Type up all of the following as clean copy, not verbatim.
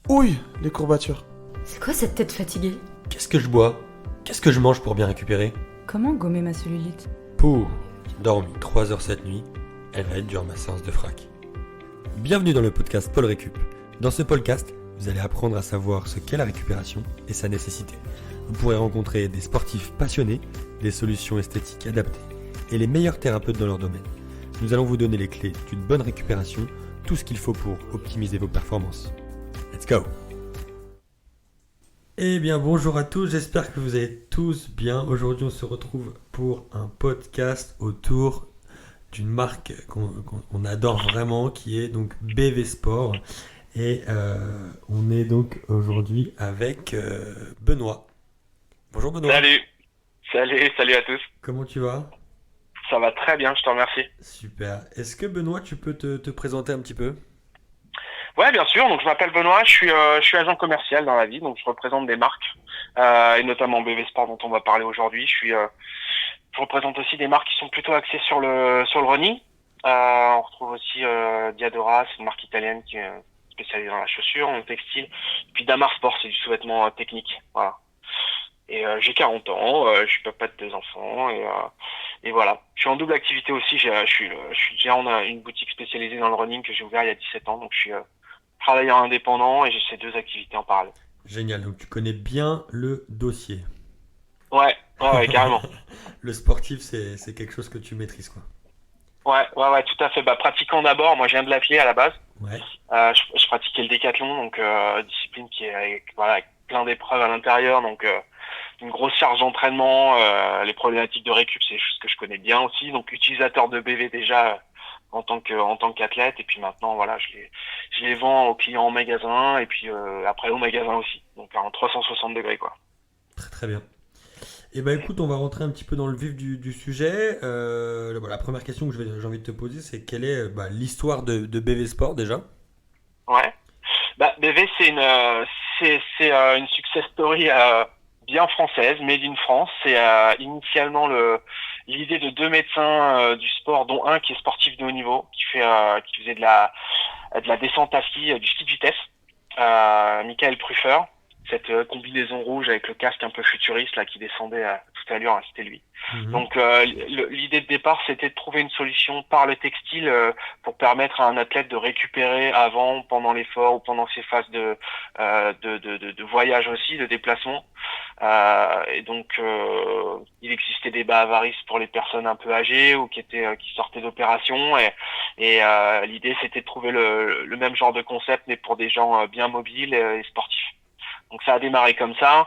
Ouille, les courbatures. C'est quoi cette tête fatiguée? Qu'est-ce que je bois? Qu'est-ce que je mange pour bien récupérer? Comment gommer ma cellulite? Pouh, j'ai dormi 3 heures cette nuit. Elle va être dure ma séance de frac. Bienvenue dans le podcast Paul Récup. Dans ce podcast, vous allez apprendre à savoir ce qu'est la récupération et sa nécessité. Vous pourrez rencontrer des sportifs passionnés, des solutions esthétiques adaptées et les meilleurs thérapeutes dans leur domaine. Nous allons vous donner les clés d'une bonne récupération, tout ce qu'il faut pour optimiser vos performances. Let's go! Eh bien bonjour à tous, j'espère que vous allez tous bien. Aujourd'hui on se retrouve pour un podcast autour d'une marque qu'on adore vraiment, qui est donc BV Sport. Et on est donc aujourd'hui avec Benoît. Bonjour Benoît. Salut à tous. Comment tu vas? Ça va très bien, je te remercie. Super. Est-ce que Benoît, tu peux te présenter un petit peu? Ouais, bien sûr. Donc je m'appelle Benoît, je suis agent commercial dans la vie, donc je représente des marques et notamment BV Sport dont on va parler aujourd'hui. Je représente aussi des marques qui sont plutôt axées sur le running. On retrouve aussi Diadora, c'est une marque italienne qui est spécialisée dans la chaussure, dans le textile. Et puis Damar Sport, c'est du sous-vêtement technique. Voilà. Et j'ai 40 ans, je suis papa de 2 enfants et voilà. Je suis en double activité aussi. Je suis gérant d'une boutique spécialisée dans le running que j'ai ouvert il y a 17 ans. Donc je suis travailleur indépendant et j'ai ces 2 activités en parallèle. Génial, donc tu connais bien le dossier. Ouais, carrément. Le sportif, c'est quelque chose que tu maîtrises, quoi. Ouais, tout à fait. Pratiquant d'abord, moi je viens de l'athlé à la base. Ouais. Je pratiquais le décathlon, donc discipline qui est avec plein d'épreuves à l'intérieur, donc une grosse charge d'entraînement. Les problématiques de récup, c'est des choses que je connais bien aussi. Donc utilisateur de BV déjà en tant qu'athlète, et puis maintenant voilà, je les vends aux clients en magasin et puis après au magasin aussi. Donc en 360 degrés quoi. Très très bien. Et écoute, on va rentrer un petit peu dans le vif du sujet. La première question que j'ai envie de te poser, c'est quelle est l'histoire de BV Sport déjà? Ouais. BV c'est une success story bien française, made in France. C'est initialement l'idée de 2 médecins du sport, dont un qui est sportif de haut niveau, qui faisait de la descente à ski, du ski de vitesse. Michael Prüfer, cette combinaison rouge avec le casque un peu futuriste là qui descendait à toute allure, hein, c'était lui. Mhm. Donc l'idée de départ, c'était de trouver une solution par le textile pour permettre à un athlète de récupérer avant, pendant l'effort ou pendant ses phases de voyage aussi, de déplacement. Et donc il existait des bas avarices pour les personnes un peu âgées ou qui sortaient d'opération et l'idée c'était de trouver le même genre de concept mais pour des gens bien mobiles et sportifs. Donc ça a démarré comme ça.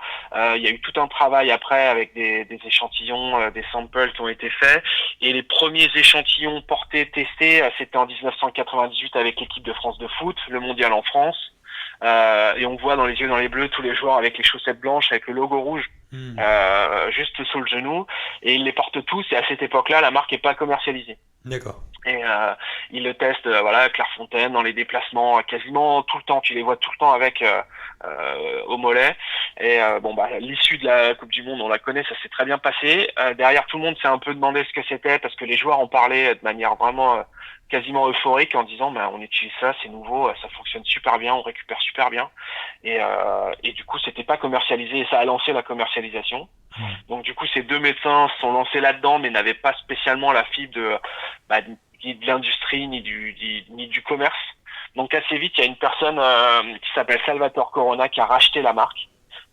Il y a eu tout un travail après avec des échantillons, des samples qui ont été faits. Et les premiers échantillons portés, testés, c'était en 1998 avec l'équipe de France de foot, le mondial en France. Et on voit dans les yeux dans les bleus tous les joueurs avec les chaussettes blanches, avec le logo rouge, juste sous le genou. Et ils les portent tous. Et à cette époque-là, la marque n'est pas commercialisée. D'accord. Et ils le testent, Clairefontaine dans les déplacements quasiment tout le temps. Tu les vois tout le temps avec au mollet. Et l'issue de la Coupe du Monde, on la connaît, ça s'est très bien passé. Derrière, tout le monde s'est un peu demandé ce que c'était parce que les joueurs en parlaient de manière vraiment quasiment euphorique en disant on utilise ça, c'est nouveau, ça fonctionne super bien, on récupère super bien. Et du coup, c'était pas commercialisé et ça a lancé la commercialisation. Donc du coup, ces 2 médecins se sont lancés là-dedans, mais n'avaient pas spécialement la fibre ni de l'industrie ni du commerce. Donc assez vite, il y a une personne qui s'appelle Salvatore Corona qui a racheté la marque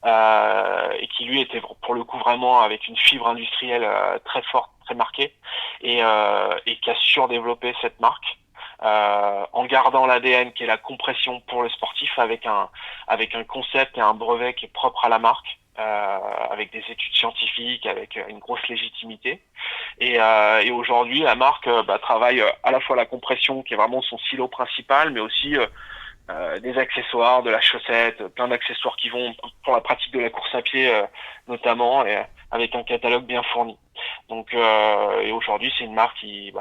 et qui lui était pour le coup vraiment avec une fibre industrielle très forte, très marquée et qui a surdéveloppé cette marque en gardant l'ADN qui est la compression pour le sportif avec un concept et un brevet qui est propre à la marque. Avec des études scientifiques, avec une grosse légitimité. Et aujourd'hui, la marque travaille à la fois la compression, qui est vraiment son silo principal, mais aussi des accessoires, de la chaussette, plein d'accessoires qui vont pour la pratique de la course à pied notamment, et avec un catalogue bien fourni. Donc et aujourd'hui, c'est une marque qui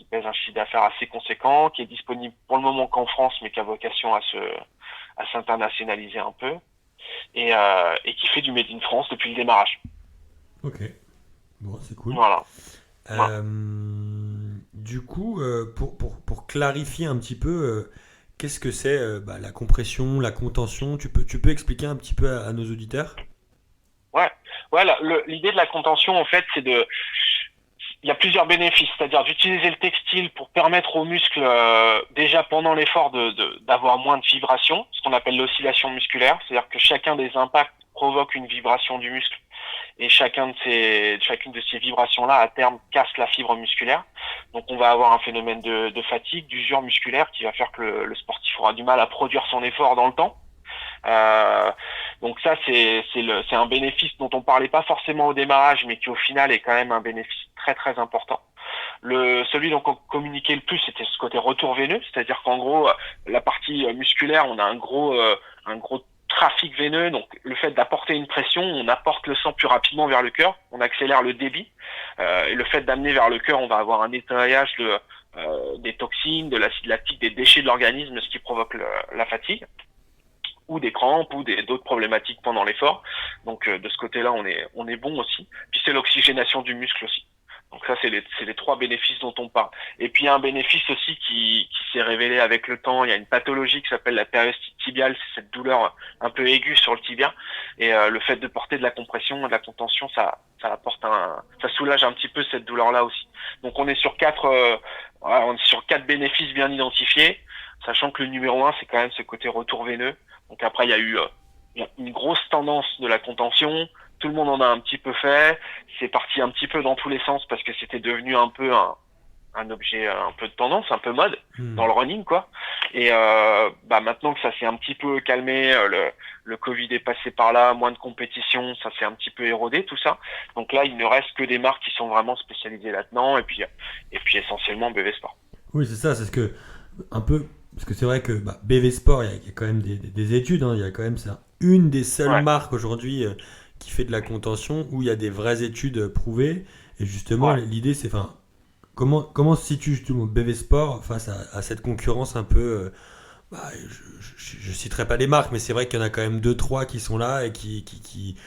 pèse un chiffre d'affaires assez conséquent, qui est disponible pour le moment qu'en France, mais qui a vocation à s'internationaliser un peu. Et qui fait du Made in France depuis le démarrage. Ok, bon, c'est cool. Voilà. Du coup, pour clarifier un petit peu, qu'est-ce que c'est la compression, la contention? Tu peux expliquer un petit peu à nos auditeurs? Ouais, ouais. L'idée de la contention, en fait, il y a plusieurs bénéfices, c'est-à-dire d'utiliser le textile pour permettre aux muscles, déjà pendant l'effort, d'avoir moins de vibrations, ce qu'on appelle l'oscillation musculaire, c'est-à-dire que chacun des impacts provoque une vibration du muscle, et chacune de ces vibrations-là, à terme, casse la fibre musculaire. Donc on va avoir un phénomène de fatigue, d'usure musculaire, qui va faire que le sportif aura du mal à produire son effort dans le temps. Euh, donc ça, c'est un bénéfice dont on parlait pas forcément au démarrage, mais qui au final est quand même un bénéfice très très important. Celui dont on communiquait le plus, c'était ce côté retour veineux, c'est-à-dire qu'en gros, la partie musculaire, on a un gros trafic veineux, donc le fait d'apporter une pression, on apporte le sang plus rapidement vers le cœur, on accélère le débit, et le fait d'amener vers le cœur, on va avoir un nettoyage des toxines, de l'acide lactique, des déchets de l'organisme, ce qui provoque la fatigue, ou des crampes, ou d'autres problématiques pendant l'effort. Donc de ce côté-là, on est bon aussi. Puis c'est l'oxygénation du muscle aussi. Donc ça, c'est les trois bénéfices dont on parle. Et puis il y a un bénéfice aussi qui s'est révélé avec le temps. Il y a une pathologie qui s'appelle la périostite tibiale, c'est cette douleur un peu aiguë sur le tibia. Et le fait de porter de la compression, de la contention, ça soulage un petit peu cette douleur-là aussi. Donc on est sur quatre bénéfices bien identifiés, sachant que le numéro 1, c'est quand même ce côté retour veineux. Donc après, il y a eu une grosse tendance de la contention. Tout le monde en a un petit peu fait. C'est parti un petit peu dans tous les sens parce que c'était devenu un peu un objet un peu de tendance, un peu mode dans le running, quoi. Et maintenant que ça s'est un petit peu calmé, le Covid est passé par là, moins de compétition, ça s'est un petit peu érodé tout ça. Donc là, il ne reste que des marques qui sont vraiment spécialisées là-dedans, et puis essentiellement BV Sport. Oui, c'est ça, c'est ce que un peu parce que c'est vrai que BV Sport, il y a quand même des études, hein, il y a quand même une des seules marques aujourd'hui qui fait de la contention où il y a des vraies études prouvées. Et justement, l'idée, c'est comment se situe justement BV Sport face à cette concurrence un peu. Je citerai pas les marques, mais c'est vrai qu'il y en a quand même 2-3 qui sont là et qui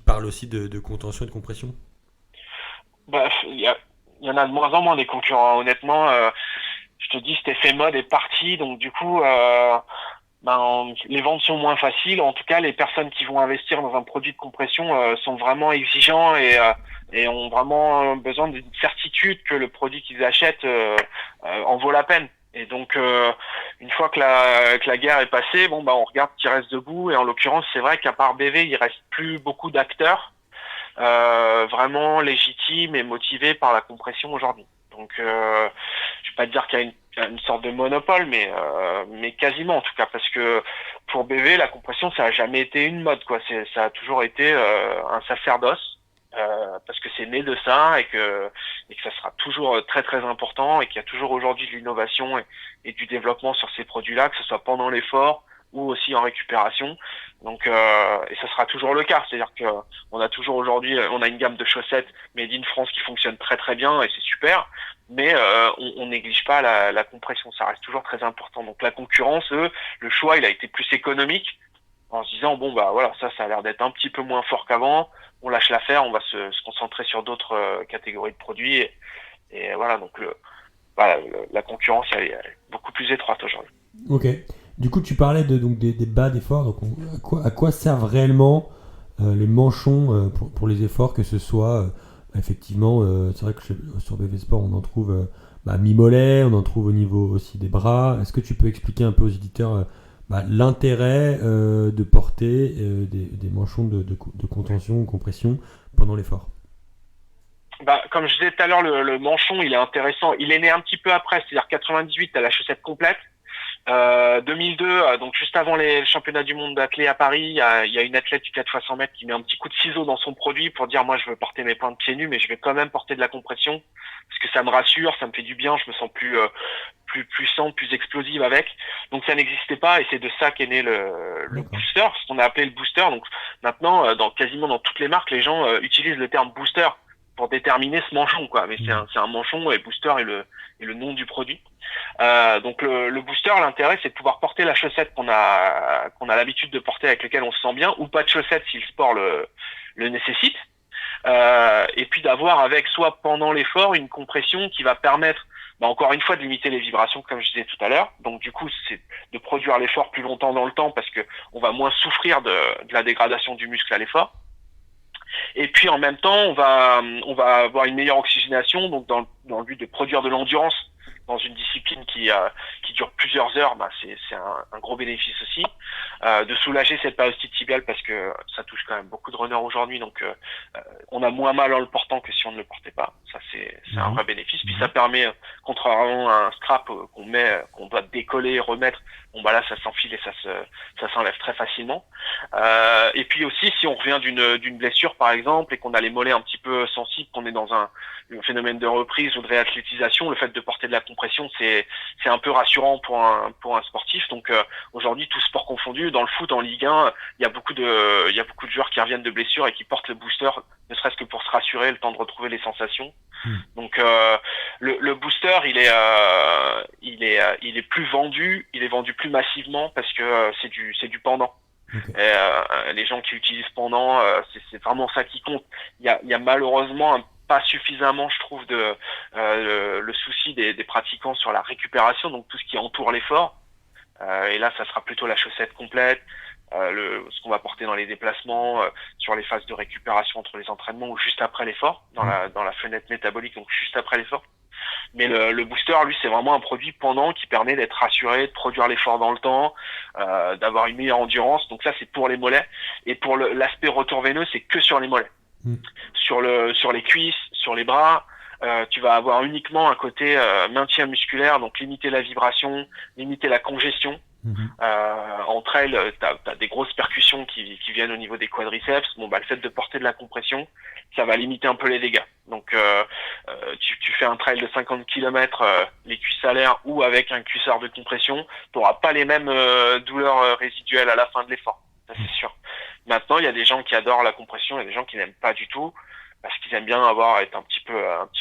parlent aussi de contention et de compression. Il y en a de moins en moins des concurrents, honnêtement. Je te dis, cet effet mode est parti, donc du coup, les ventes sont moins faciles. En tout cas, les personnes qui vont investir dans un produit de compression sont vraiment exigeants et ont vraiment besoin d'une certitude que le produit qu'ils achètent en vaut la peine. Et donc, une fois que la guerre est passée, on regarde qui reste debout. Et en l'occurrence, c'est vrai qu'à part BV, il reste plus beaucoup d'acteurs vraiment légitimes et motivés par la compression aujourd'hui. Donc, je vais pas te dire qu'il y a une sorte de monopole, mais quasiment en tout cas, parce que pour BV, la compression, ça a jamais été une mode, quoi. Ça a toujours été un sacerdoce, parce que c'est né de ça et que ça sera toujours très très important et qu'il y a toujours aujourd'hui de l'innovation et du développement sur ces produits-là, que ce soit pendant l'effort ou aussi en récupération. Donc et ça sera toujours le cas, c'est-à-dire que on a toujours aujourd'hui, on a une gamme de chaussettes made in France qui fonctionne très très bien et c'est super, mais on néglige pas la compression, ça reste toujours très important. Donc la concurrence, le choix, il a été plus économique en se disant ça a l'air d'être un petit peu moins fort qu'avant, on lâche l'affaire, on va se concentrer sur d'autres catégories de produits et voilà, donc la concurrence elle est beaucoup plus étroite aujourd'hui. Ok. Du coup, tu parlais donc des bas d'effort. Donc, à quoi servent réellement les manchons pour les efforts, que ce soit effectivement, c'est vrai que sur BV Sport, on en trouve mi-mollet, on en trouve au niveau aussi des bras. Est-ce que tu peux expliquer un peu aux éditeurs l'intérêt de porter des manchons de contention ou compression pendant l'effort? Comme je disais tout à l'heure, le manchon, il est intéressant. Il est né un petit peu après, c'est-à-dire 98, t'as la chaussette complète. 2002, donc juste avant les championnats du monde d'athlètes à Paris, il y a une athlète du 4x100 mètres qui met un petit coup de ciseau dans son produit pour dire moi je veux porter mes pointes pieds nus, mais je vais quand même porter de la compression parce que ça me rassure, ça me fait du bien, je me sens plus puissante, plus explosive avec. Donc ça n'existait pas et c'est de ça qu'est né le booster, ce qu'on a appelé le booster. Donc maintenant, quasiment dans toutes les marques, les gens utilisent le terme booster pour déterminer ce manchon, quoi. Mais c'est un manchon et booster est le nom du produit. Donc le booster, l'intérêt, c'est de pouvoir porter la chaussette qu'on a l'habitude de porter, avec laquelle on se sent bien, ou pas de chaussette si le sport le nécessite. Et puis d'avoir avec soi pendant l'effort une compression qui va permettre encore une fois de limiter les vibrations comme je disais tout à l'heure. Donc du coup c'est de produire l'effort plus longtemps dans le temps parce que on va moins souffrir de la dégradation du muscle à l'effort. Et puis en même temps on va avoir une meilleure oxygénation, donc dans le but de produire de l'endurance dans une discipline qui dure plusieurs heures, c'est un gros bénéfice aussi. De soulager cette périostite tibiale parce que ça touche quand même beaucoup de runners aujourd'hui, donc on a moins mal en le portant que si on ne le portait pas. Ça c'est un vrai bénéfice. Puis ça permet, contrairement à un strap qu'on met, qu'on doit décoller, remettre, bon là ça s'enfile et ça s'enlève très facilement. Et puis aussi si on revient d'une blessure par exemple et qu'on a les mollets un petit peu sensibles, qu'on est dans un phénomène de reprise ou de réathlétisation, le fait de porter de la compression c'est un peu rassurant pour un sportif. Donc aujourd'hui tout sport confondu, dans le foot, en Ligue 1, il y a beaucoup de joueurs qui reviennent de blessures et qui portent le booster, ne serait-ce que pour se rassurer, le temps de retrouver les sensations. Donc le booster il est plus vendu, il est vendu plus massivement parce que c'est du pendant. Okay. Et, les gens qui utilisent pendant, c'est vraiment ça qui compte. Il y a malheureusement pas suffisamment, je trouve, le souci des pratiquants sur la récupération, donc tout ce qui entoure l'effort. Et là, ça sera plutôt la chaussette complète, ce qu'on va porter dans les déplacements, sur les phases de récupération entre les entraînements ou juste après l'effort, dans la fenêtre métabolique, donc juste après l'effort. Mais le booster, lui, c'est vraiment un produit pendant qui permet d'être rassuré, de produire l'effort dans le temps, d'avoir une meilleure endurance. Donc ça, c'est pour les mollets. Et pour l'aspect retour veineux, c'est que sur les mollets. Sur les cuisses, sur les bras, tu vas avoir uniquement un côté maintien musculaire, donc limiter la vibration, limiter la congestion. Entre elles, t'as des grosses percussions qui viennent au niveau des quadriceps. Le fait de porter de la compression, ça va limiter un peu les dégâts. Donc tu fais un trail de 50 km, les cuisses à l'air ou avec un cuissard de compression, t'auras pas les mêmes douleurs résiduelles à la fin de l'effort, ça c'est sûr. Maintenant, il y a des gens qui adorent la compression, il y a des gens qui n'aiment pas du tout parce qu'ils aiment bien être un petit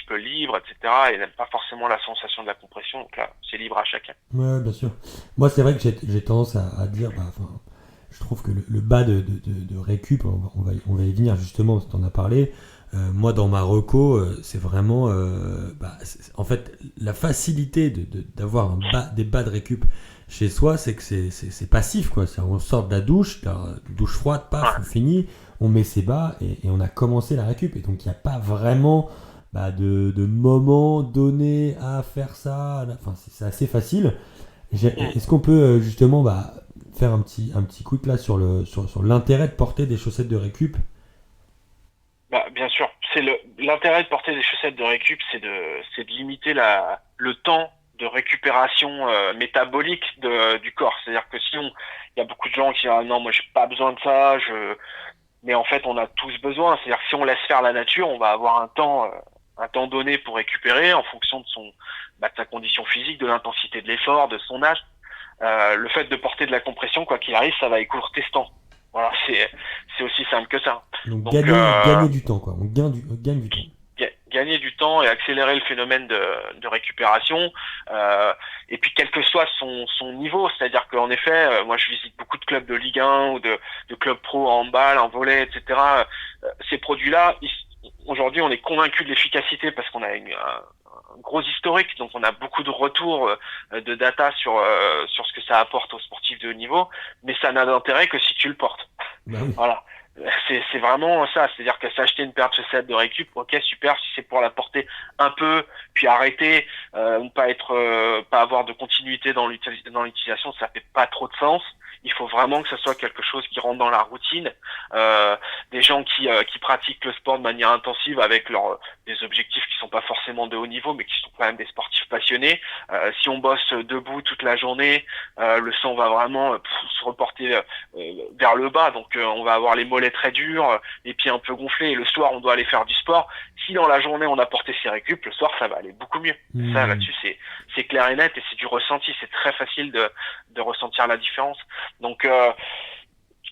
peu libre, etc. Et n'aiment pas forcément la sensation de la compression. Donc là, c'est libre à chacun. Ouais, bien sûr. Moi, c'est vrai que j'ai tendance à dire, je trouve que le bas de récup, on va y venir justement, parce que t'en as parlé. Moi, dans ma reco, c'est vraiment, en fait, la facilité d'avoir des bas de récup chez soi, c'est que c'est passif, quoi. On sort de la douche froide, paf, on finit, on met ses bas et on a commencé la récup. Et donc, il n'y a pas vraiment de moment donné à faire ça. Enfin, c'est assez facile. Est-ce qu'on peut justement faire un petit quick là sur l'intérêt de porter des chaussettes de récup? Bien sûr. L'intérêt de porter des chaussettes de récup, c'est de limiter le temps de récupération métabolique du corps. C'est-à-dire que il y a beaucoup de gens qui disent non, moi j'ai pas besoin de ça, mais en fait on a tous besoin. C'est-à-dire que si on laisse faire la nature, on va avoir un temps donné pour récupérer en fonction de sa condition physique, de l'intensité de l'effort, de son âge. Le fait de porter de la compression, quoi qu'il arrive, ça va écourter ce temps. Voilà, c'est aussi simple que ça. Donc gagner du temps, quoi. On gagne du temps. Gagner du temps et accélérer le phénomène de récupération, et puis quel que soit son niveau, c'est-à-dire qu'en effet, moi je visite beaucoup de clubs de Ligue 1 ou de clubs pro en handball, en volley, etc. Ces produits-là, aujourd'hui on est convaincu de l'efficacité parce qu'on a un gros historique, donc on a beaucoup de retours de data sur ce que ça apporte aux sportifs de haut niveau, mais ça n'a d'intérêt que si tu le portes. Oui. Voilà. C'est vraiment ça, c'est-à-dire que s'acheter une paire de chaussettes de récup, ok super, si c'est pour la porter un peu, puis arrêter, ou pas avoir de continuité dans l'utilisation, ça fait pas trop de sens. Il faut vraiment que ce soit quelque chose qui rentre dans la routine. Des gens qui pratiquent le sport de manière intensive avec des objectifs qui sont pas forcément de haut niveau, mais qui sont quand même des sportifs passionnés. Si on bosse debout toute la journée, le sang va vraiment se reporter vers le bas, donc on va avoir les mollets très durs, les pieds un peu gonflés, et le soir on doit aller faire du sport. Si dans la journée on a porté ses récup, le soir ça va aller beaucoup mieux. Ça là-dessus c'est clair et net, et c'est du ressenti, c'est très facile de ressentir la différence. Donc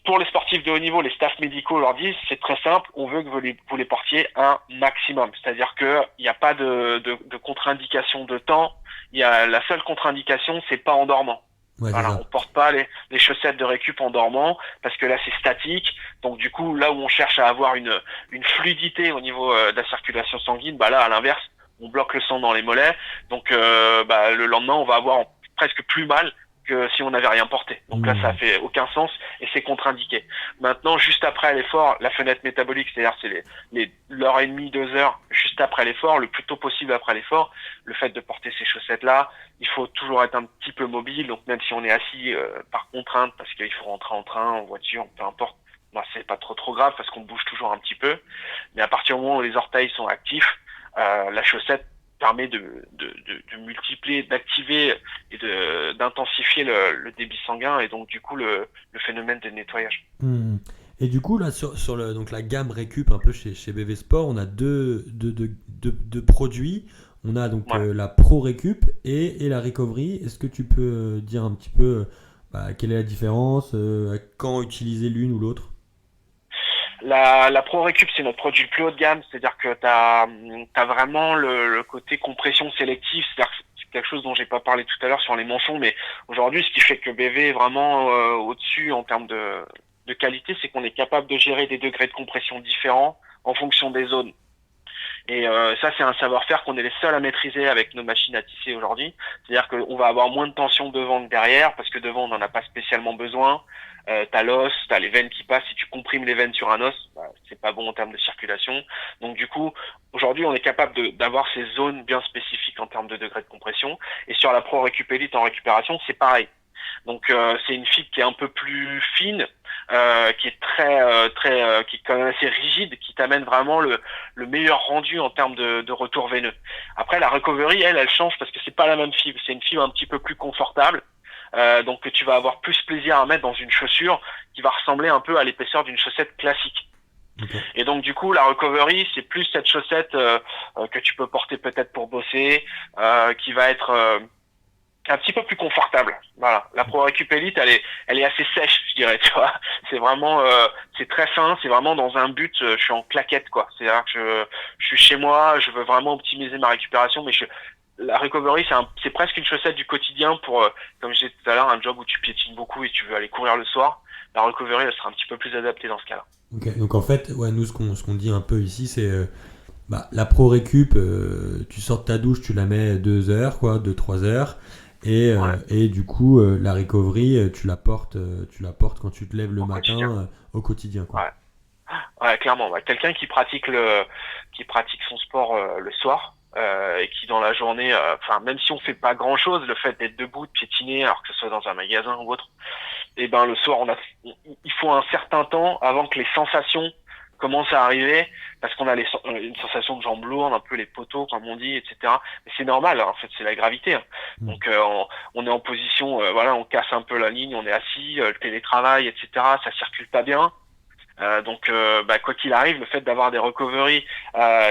pour les sportifs de haut niveau, les staffs médicaux leur disent c'est très simple, on veut que vous les portiez un maximum, c'est-à-dire que il n'y a pas de contre-indication de temps. La seule contre-indication, c'est pas en dormant. Ouais, voilà, on porte pas les chaussettes de récup en dormant parce que là c'est statique. Donc du coup là où on cherche à avoir une fluidité au niveau de la circulation sanguine, là à l'inverse, on bloque le sang dans les mollets. Donc le lendemain, on va avoir presque plus mal que si on n'avait rien porté. Donc là, ça fait aucun sens et c'est contre-indiqué. Maintenant, juste après l'effort, la fenêtre métabolique, c'est-à-dire c'est l'heure et demie, 2 heures juste après l'effort, le plus tôt possible après l'effort, le fait de porter ces chaussettes-là, il faut toujours être un petit peu mobile. Donc même si on est assis par contrainte, parce qu'il faut rentrer en train, en voiture, peu importe, c'est pas trop grave parce qu'on bouge toujours un petit peu. Mais à partir du moment où les orteils sont actifs, la chaussette permet de multiplier, d'activer et d'intensifier le débit sanguin et donc du coup le phénomène de nettoyage. Et du coup, là, sur donc la gamme récup un peu chez BV Sport, on a deux produits. On a donc la Pro Récup et la Recovery. Est-ce que tu peux dire un petit peu quelle est la différence, quand utiliser l'une ou l'autre? La Pro Récup, c'est notre produit le plus haut de gamme, c'est-à-dire que t'as vraiment le côté compression sélective, c'est-à-dire que c'est quelque chose dont j'ai pas parlé tout à l'heure sur les manchons, mais aujourd'hui, ce qui fait que BV est vraiment au-dessus en termes de qualité, c'est qu'on est capable de gérer des degrés de compression différents en fonction des zones. Et ça, c'est un savoir-faire qu'on est les seuls à maîtriser avec nos machines à tisser aujourd'hui. C'est-à-dire qu'on va avoir moins de tension devant que derrière, parce que devant, on n'en a pas spécialement besoin. T'as l'os, t'as les veines qui passent. Si tu comprimes les veines sur un os, c'est pas bon en termes de circulation. Donc du coup, aujourd'hui, on est capable d'avoir ces zones bien spécifiques en termes de degré de compression. Et sur la Pro Récup Elite en récupération, c'est pareil. Donc c'est une fibre qui est un peu plus fine, qui est qui est quand même assez rigide, qui t'amène vraiment le meilleur rendu en termes de retour veineux. Après la recovery, elle change parce que c'est pas la même fibre, c'est une fibre un petit peu plus confortable. Donc tu vas avoir plus plaisir à mettre dans une chaussure qui va ressembler un peu à l'épaisseur d'une chaussette classique. Okay. Et donc du coup la recovery, c'est plus cette chaussette que tu peux porter peut-être pour bosser, qui va être un petit peu plus confortable. Voilà. La Pro Récup Elite, elle est assez sèche, je dirais, tu vois. C'est vraiment, c'est très fin, c'est vraiment dans un but, je suis en claquette, quoi. C'est-à-dire que je suis chez moi, je veux vraiment optimiser ma récupération, mais la recovery, c'est presque une chaussette du quotidien pour, comme je disais tout à l'heure, un job où tu piétines beaucoup et tu veux aller courir le soir. La recovery, elle sera un petit peu plus adaptée dans ce cas-là. Ok. Donc en fait, nous, ce qu'on dit un peu ici, c'est, la Pro Récup, tu sors de ta douche, tu la mets 2 heures, quoi, 2-3 heures. Et du coup, la recovery, tu la portes quand tu te lèves le matin au quotidien, quoi. Ouais, clairement. Quelqu'un qui pratique son sport le soir et qui dans la journée, même si on fait pas grand chose, le fait d'être debout, de piétiner, alors que ce soit dans un magasin ou autre, et le soir, il faut un certain temps avant que les sensations commence à arriver parce qu'on a une sensation de jambes lourdes, un peu les poteaux comme on dit, etc. Mais c'est normal, en fait, c'est la gravité. Donc on est en position, on casse un peu la ligne, on est assis, le télétravail, etc. Ça circule pas bien. Donc quoi qu'il arrive, le fait d'avoir des recovery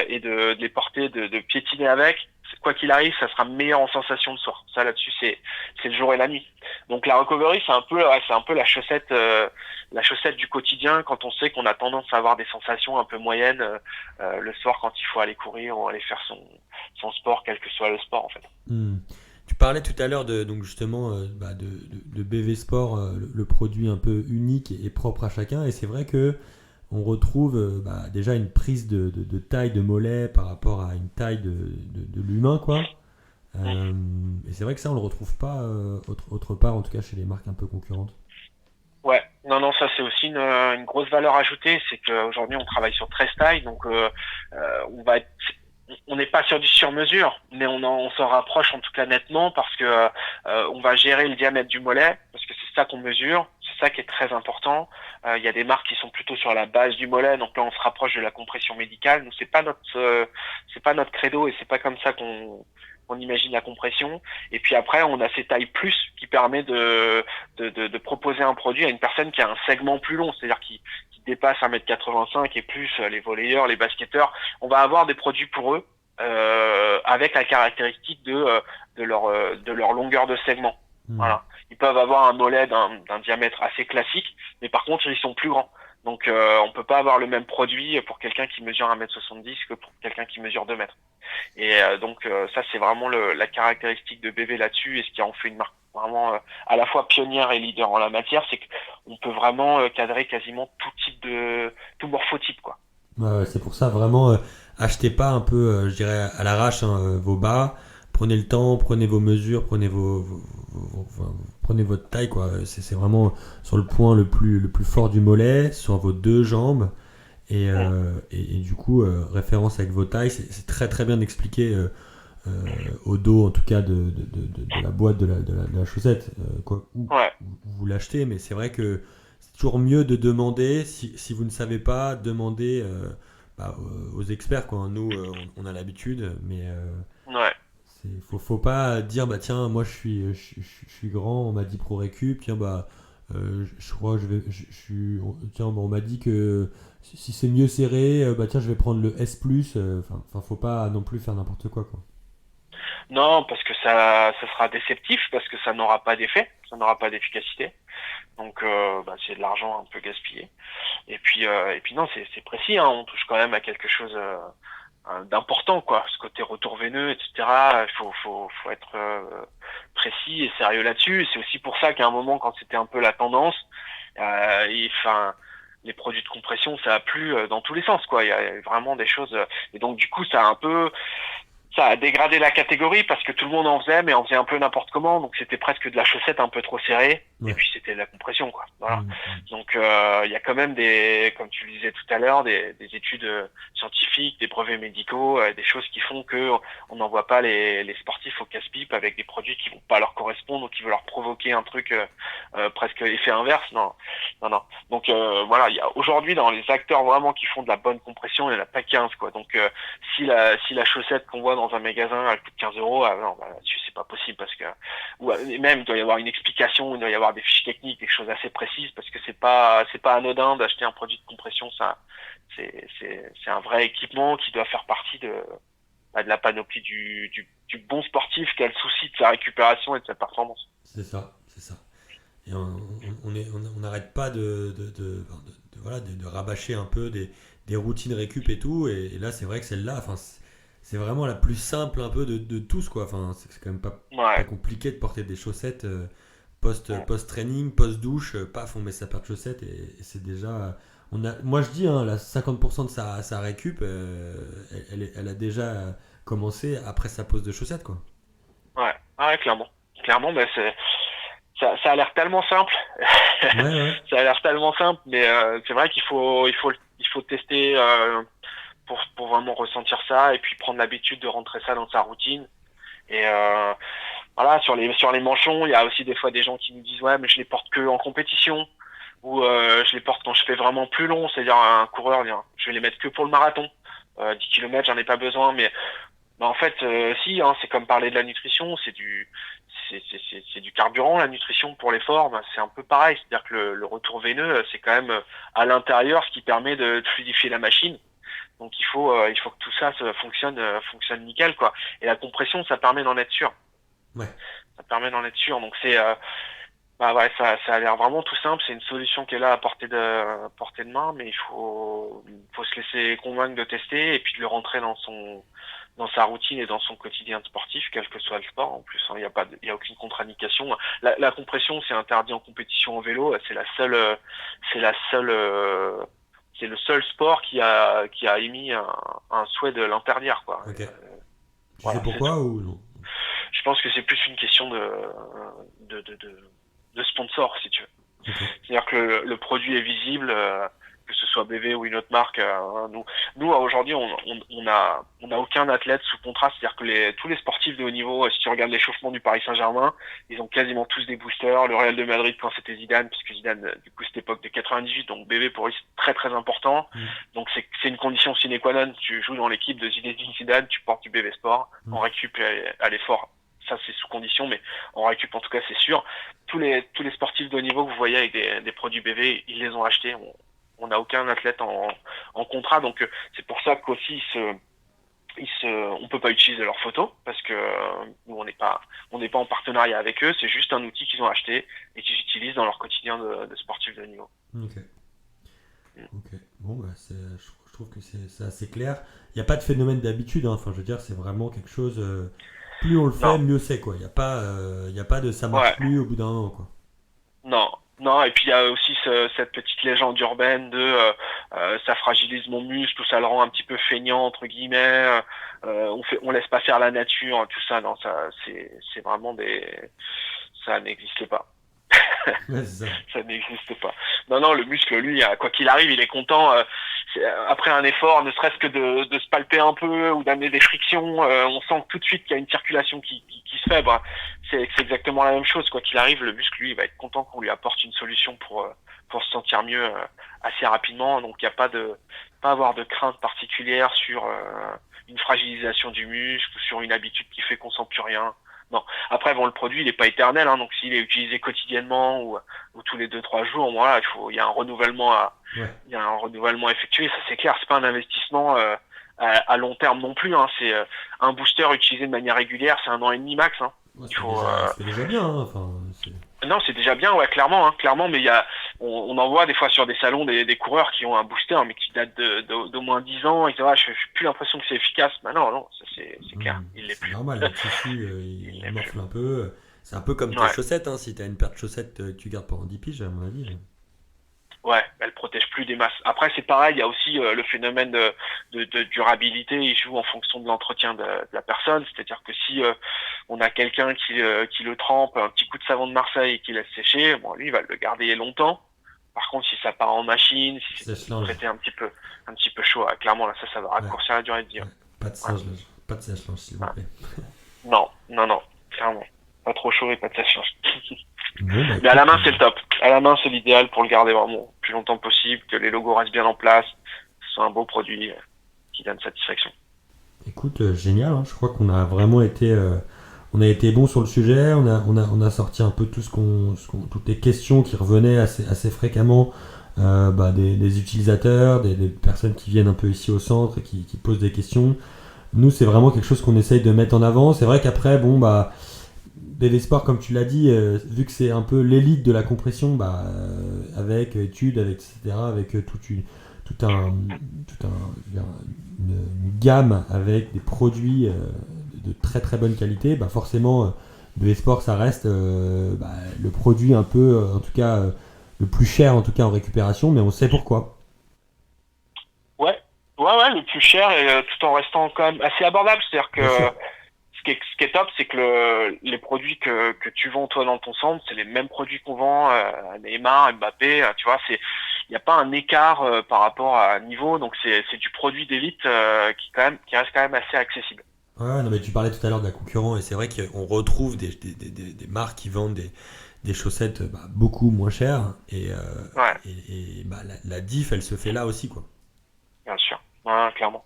et de les porter, de piétiner avec, quoi qu'il arrive, ça sera meilleur en sensation de soir. Ça là-dessus, c'est le jour et la nuit. Donc la recovery, c'est un peu la chaussette du quotidien quand on sait qu'on a tendance à avoir des sensations un peu moyennes le soir quand il faut aller courir ou aller faire son sport, quel que soit le sport en fait. Tu parlais tout à l'heure donc justement de BV Sport, le produit un peu unique et propre à chacun, et c'est vrai que on retrouve déjà une prise de taille de mollet par rapport à une taille de l'humain, quoi. Et c'est vrai que ça on le retrouve pas autre part, en tout cas chez les marques un peu concurrentes. Ouais, non, ça c'est aussi une grosse valeur ajoutée, c'est qu'aujourd'hui on travaille sur 13 tailles, donc on n'est pas sur du sur-mesure, mais on s'en rapproche en tout cas nettement parce que on va gérer le diamètre du mollet, parce que c'est ça qu'on mesure, c'est ça qui est très important. Il y a des marques qui sont plutôt sur la base du mollet, donc là on se rapproche de la compression médicale. Nous c'est pas notre credo et c'est pas comme ça qu'on imagine la compression. Et puis après on a ces tailles plus qui permet de proposer un produit à une personne qui a un segment plus long, c'est-à-dire qui dépasse 1m85 et plus, les volleyeurs, les basketteurs. On va avoir des produits pour eux avec la caractéristique de leur longueur de segment. Voilà. Ils peuvent avoir un mollet d'un diamètre assez classique, mais par contre ils sont plus grands. Donc on peut pas avoir le même produit pour quelqu'un qui mesure 1m70 que pour quelqu'un qui mesure 2 mètres. Et donc ça c'est vraiment la caractéristique de BV là-dessus, et ce qui en fait une marque vraiment à la fois pionnière et leader en la matière, c'est qu'on peut vraiment cadrer quasiment tout morphotype, quoi. C'est pour ça vraiment. achetez pas un peu, je dirais, à l'arrache vos bas. Prenez le temps, prenez vos mesures, prenez votre taille, quoi. C'est vraiment sur le point le plus fort du mollet, sur vos deux jambes. Et du coup, référence avec vos tailles, c'est très très bien d'expliquer au dos, en tout cas, de la boîte de la chaussette, où Ouais. vous l'achetez. Mais c'est vrai que c'est toujours mieux de demander, si vous ne savez pas, demander aux experts, quoi. Nous, on a l'habitude, mais Ouais. faut pas dire, bah tiens, moi je suis grand, on m'a dit pro récup, tiens, je crois que tiens, on m'a dit que si c'est mieux serré, bah tiens, je vais prendre le S+, enfin, faut pas non plus faire n'importe quoi, quoi. Non, parce que ça sera déceptif, parce que ça n'aura pas d'effet, ça n'aura pas d'efficacité. Donc, c'est de l'argent un peu gaspillé. Et puis non, c'est précis, hein, on touche quand même à quelque chose d'important, quoi. Ce côté retour veineux, etc. Il faut être précis et sérieux là-dessus. C'est aussi pour ça qu'à un moment, quand c'était un peu la tendance, enfin, les produits de compression, ça a plu dans tous les sens, quoi. Il y a vraiment des choses. Et donc, du coup, ça a dégradé la catégorie parce que tout le monde en faisait, mais en faisait un peu n'importe comment. Donc c'était presque de la chaussette un peu trop serrée. Ouais. Et puis c'était de la compression, quoi. Voilà. Mmh. Donc il y a quand même comme tu le disais tout à l'heure, des études scientifiques, des brevets médicaux, des choses qui font que on n'envoie pas les sportifs au casse-pipe avec des produits qui vont pas leur correspondre ou qui veulent leur provoquer un truc presque effet inverse. Non, non, non. Donc voilà, il y a aujourd'hui dans les acteurs vraiment qui font de la bonne compression, il y en a pas 15, quoi. Donc si la chaussette qu'on voit dans un magasin elle coûte 15 euros, non, là-dessus c'est pas possible parce que même il doit y avoir une explication, il doit y avoir des fiches techniques, des choses assez précises parce que c'est pas anodin d'acheter un produit de compression. Ça, c'est un vrai équipement qui doit faire partie de la panoplie du bon sportif qui a le souci de sa récupération et de sa performance. C'est ça, c'est ça. Et on n'arrête pas voilà, de rabâcher un peu des routines récup et tout. Et là, c'est vrai que celle-là, enfin, c'est vraiment la plus simple un peu de tous, quoi. Enfin, c'est quand même pas Ouais. compliqué de porter des chaussettes Ouais. post-training, post-douche. Paf, on met sa paire de chaussettes et c'est déjà. Moi, je dis, hein, la 50% de sa récup, elle a déjà commencé après sa pose de chaussettes, quoi. Ouais. Ouais, clairement. Clairement, ça a l'air tellement simple. Ouais, ouais. Ça a l'air tellement simple, mais c'est vrai qu'il faut tester pour vraiment ressentir ça et puis prendre l'habitude de rentrer ça dans sa routine. Et voilà, sur les manchons, il y a aussi des fois des gens qui nous disent ouais, mais je les porte que en compétition ou je les porte quand je fais vraiment plus long, c'est-à-dire un coureur, je vais les mettre que pour le marathon. 10 km, j'en ai pas besoin, mais en fait, si, hein, c'est comme parler de la nutrition, c'est du carburant, la nutrition pour l'effort. C'est un peu pareil, c'est-à-dire que le retour veineux, c'est quand même à l'intérieur ce qui permet de fluidifier la machine. Donc il faut que tout ça fonctionne nickel, quoi. Et la compression, ça permet d'en être sûr. Ouais. Ça permet d'en être sûr. Donc c'est ouais, ça a l'air vraiment tout simple. C'est une solution qui est là à portée de main, mais il faut se laisser convaincre de tester et puis de le rentrer dans sa routine et dans son quotidien de sportif, quel que soit le sport. En plus, hein, il y a aucune contre-indication. La compression, c'est interdit en compétition au vélo. C'est le seul sport qui a émis un souhait de l'interdire, quoi. Ok. Tu Voilà, sais pourquoi ou non? je pense que c'est plus une question de sponsor, si tu veux. Ok. C'est-à-dire que le produit est visible, que ce soit BV ou une autre marque. Nous aujourd'hui, on a aucun athlète sous contrat. C'est-à-dire que tous les sportifs de haut niveau, si tu regardes l'échauffement du Paris Saint-Germain, ils ont quasiment tous des boosters. Le Real de Madrid quand c'était Zidane, puisque Zidane, du coup, cette époque de 98, donc BV pour lui c'est très très important. Donc c'est une condition sine qua non. Tu joues dans l'équipe de Zidane, tu portes du BV Sport, en récup à l'effort. Ça c'est sous condition, mais en récup en tout cas c'est sûr. Tous les sportifs de haut niveau que vous voyez avec des produits BV, ils les ont achetés. On n'a aucun athlète en contrat, donc c'est pour ça qu'aussi on peut pas utiliser leurs photos parce que nous on n'est pas en partenariat avec eux. C'est juste un outil qu'ils ont acheté et qu'ils utilisent dans leur quotidien de sportifs de haut niveau. Ok. Ok. Bon, je trouve que c'est assez clair. Il n'y a pas de phénomène d'habitude, hein. Enfin, je veux dire, c'est vraiment quelque chose. Plus on le fait, Non. mieux c'est, quoi. Il y a pas de ça marche Ouais. plus au bout d'un moment, quoi. Non, Non, et puis il y a aussi cette petite légende urbaine de ça fragilise mon muscle ou ça le rend un petit peu feignant entre guillemets. On laisse pas faire la nature, tout ça. Non, ça c'est vraiment ça n'existe pas. Ouais, c'est ça. Ça n'existe pas. Non, le muscle, lui, quoi qu'il arrive, il est content. Après un effort, ne serait-ce que de se palper un peu ou d'amener des frictions, on sent tout de suite qu'il y a une circulation qui se fait. C'est exactement la même chose. Quoi qu'il arrive, le muscle, lui, il va être content qu'on lui apporte une solution pour se sentir mieux assez rapidement. Donc, il n'y a pas avoir de crainte particulière sur une fragilisation du muscle ou sur une habitude qui fait qu'on sent plus rien. Non. Après, le produit, il n'est pas éternel, hein, donc s'il est utilisé quotidiennement ou tous les 2-3 jours, voilà, il y a un renouvellement il y a un renouvellement effectué. Ça, c'est clair. C'est pas un investissement à long terme non plus. Hein. C'est un booster utilisé de manière régulière, c'est 1 an et demi max. Hein. Ouais, c'est déjà bien. Hein. Enfin, non, c'est déjà bien, ouais, clairement, mais on en voit des fois sur des salons des coureurs qui ont un booster, mais qui date d'au moins 10 ans, et je n'ai plus l'impression que c'est efficace. Bah non, ça c'est clair, il l'est plus. C'est normal, le tissu, il morfle un peu. C'est un peu comme tes chaussettes, hein. Si tu as une paire de chaussettes que tu gardes pendant 10 piges, à mon avis. Ouais, elle protège plus des masses. Après, c'est pareil, il y a aussi le phénomène de durabilité, il joue en fonction de l'entretien de la personne. C'est-à-dire que si on a quelqu'un qui le trempe, un petit coup de savon de Marseille et qui laisse sécher, lui, il va le garder longtemps. Par contre, si ça part en machine, si c'est traité un petit peu chaud, clairement, là, ça va raccourcir la durée de vie. Ouais. Pas de sèche-linge, s'il vous plaît. Non, clairement. Pas trop chaud et pas de sèche-linge. Mais à la main, c'est le top. À la main, c'est l'idéal pour le garder vraiment le plus longtemps possible, que les logos restent bien en place, que ce soit un beau produit qui donne satisfaction. Écoute, génial, hein. Je crois qu'on a vraiment été bon sur le sujet. On a sorti un peu toutes les questions qui revenaient assez fréquemment des utilisateurs, des personnes qui viennent un peu ici au centre et qui posent des questions. Nous, c'est vraiment quelque chose qu'on essaye de mettre en avant. C'est vrai qu'après, BV Sport, comme tu l'as dit, vu que c'est un peu l'élite de la compression, avec études, etc., avec une gamme avec des produits de très très bonne qualité, forcément, BV Sport, ça reste le produit un peu, en tout cas, le plus cher en tout cas en récupération, mais on sait pourquoi. Ouais, le plus cher et tout en restant quand même assez abordable. C'est-à-dire que ce qui est top, c'est que les produits que tu vends toi dans ton centre, c'est les mêmes produits qu'on vend à Neymar, Mbappé, tu vois, il n'y a pas un écart par rapport à niveau, donc c'est du produit d'élite qui reste quand même assez accessible. Ouais, non, mais tu parlais tout à l'heure de la concurrence, et c'est vrai qu'on retrouve des marques qui vendent des chaussettes beaucoup moins chères, et la diff, elle se fait là aussi, quoi. Bien sûr, clairement.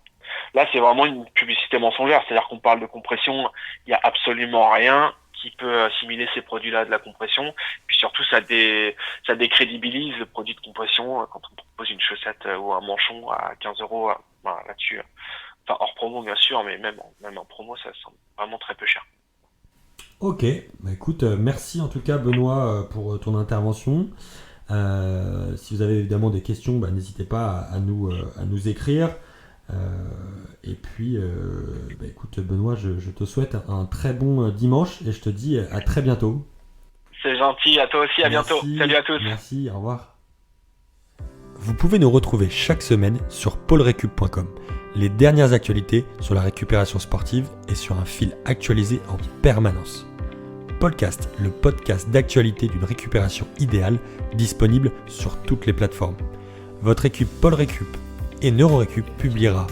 Là, c'est vraiment une publicité mensongère, c'est-à-dire qu'on parle de compression, il n'y a absolument rien qui peut assimiler ces produits-là de la compression. Puis surtout, ça décrédibilise le produit de compression quand on propose une chaussette ou un manchon à 15 € là-dessus. Enfin, hors promo, bien sûr, mais même en promo, ça semble vraiment très peu cher. Ok, écoute, merci en tout cas, Benoît, pour ton intervention. Si vous avez évidemment des questions, n'hésitez pas à nous écrire. Et puis, écoute, Benoît, je te souhaite un très bon dimanche et je te dis à très bientôt. C'est gentil, à toi aussi, à bientôt. Salut à tous. Merci, au revoir. Vous pouvez nous retrouver chaque semaine sur paulrecup.com. Les dernières actualités sur la récupération sportive et sur un fil actualisé en permanence. Podcast, le podcast d'actualité d'une récupération idéale, disponible sur toutes les plateformes. Votre équipe Paul Récup et NeuroRécup publiera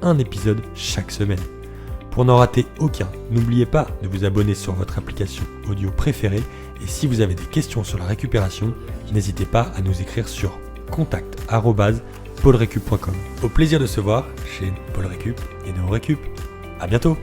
un épisode chaque semaine. Pour n'en rater aucun, n'oubliez pas de vous abonner sur votre application audio préférée et si vous avez des questions sur la récupération, n'hésitez pas à nous écrire sur contact@paulrecup.com. Au plaisir de se voir chez Paul Récup et NeuroRécup. À bientôt.